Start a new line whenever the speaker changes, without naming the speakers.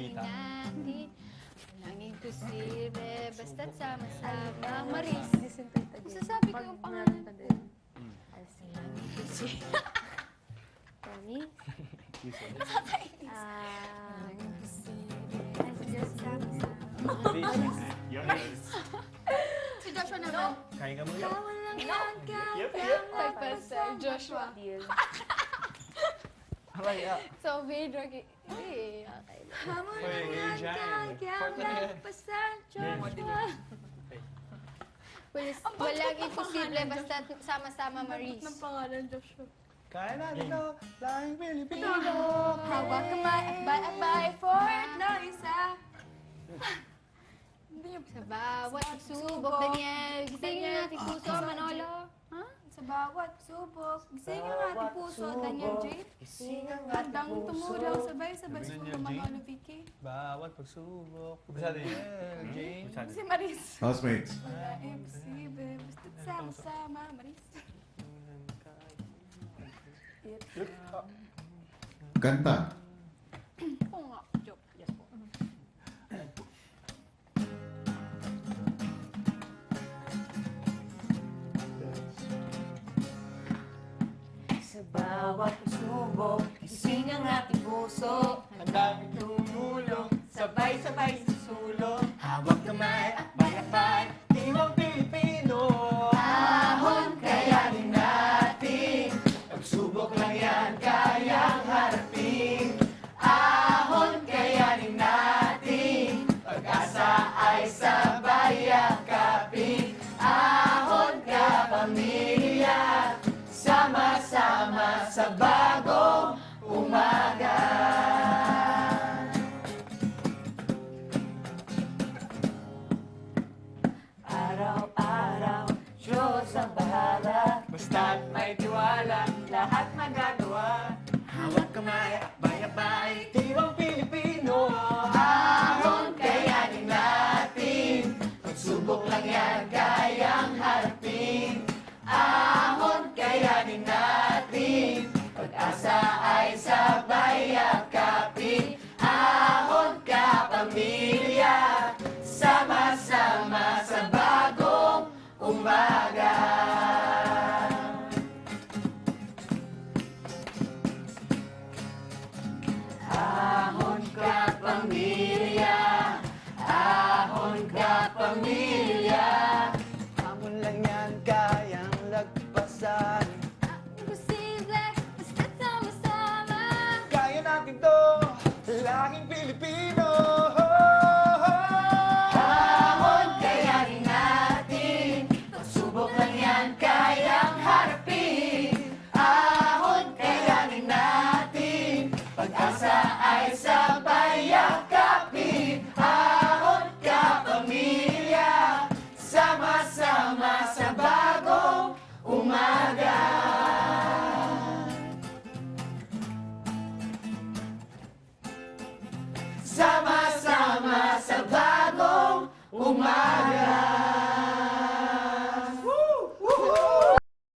kayanin
Tita.
natin. Walang imposible, basta't sama-sama. Maris, masasabi ko yung pangalan ko. Walang imposible.
Promise?
Walang imposible, basta't sama-sama.
Please.
Si Joshua naman.
Kain ka muna.
Walang hanggang pagpasal. Joshua.
Deal.
So, Pedro, okay. Hamon
Uy,
lang
Jan.
hanggang
Fourth na yan.
pagpasal, Joshua. Walang imposible, basta sama-sama, Maris.
Ng pangalan, Joshua.
Kain natin to. Lahing Pilipino.
Hawak kamay, abay, forward na isa.
Sa bawat pagsubok, Daniel. Gisingin natin puso, Manolo. Ha?
Sa bawat subok, gising ang ating puso, Daniel J. Handang tumulong, sabay-sabay sa mga Manolo Vicky.
Bawat pagsubok. Bisa din. Jane.
Si Maris.
Housemates.
Wala imposible, basta't sama-sama, Maris.
Kanta.
Oo nga, joke. Yes po.
Sa bawat pagsubok, gising ang ating puso.
Handang tumulong.
Sabay-sabay sa sulong.
Hawak kamay at bayakbay. Diwang Pilipino.
Ahon kayanin natin.
Pagsubok lang yan, kayang harapin.
Ahon kayanin natin.
Pag-asa ay sabay yakapin.
Ahon ka pamilya. Sama-sama sa bagong umaga. Araw-araw, Diyos ang bahala.
Basta't may tiwala.
Lahat magagawa.
Hawak kamay at bayakbay. Diwang Pilipino.
Ahon kayanin natin.
Pagsubok lang yan, kayang harapin.
Ahon kayanin natin. Pag-asa ay sabay yakapin. Ahon ka pamilya. Sama-sama sa bagong umaga. Ahon ka pamilya. Ahon ka pamilya.
Hamon lang yan, kayang lagpasan.
Imposible, basta't sama-sama.
Kaya natin to, lahing Pilipino.
Ahon kayanin natin. Pagsubok lang yan, kayang harapin. Ahon kayanin natin. Pag-asa ay sabay yakapin. Ahon ka pamilya. Sama-sama sa bagong umaga. Sama-sama sa bagong umaga.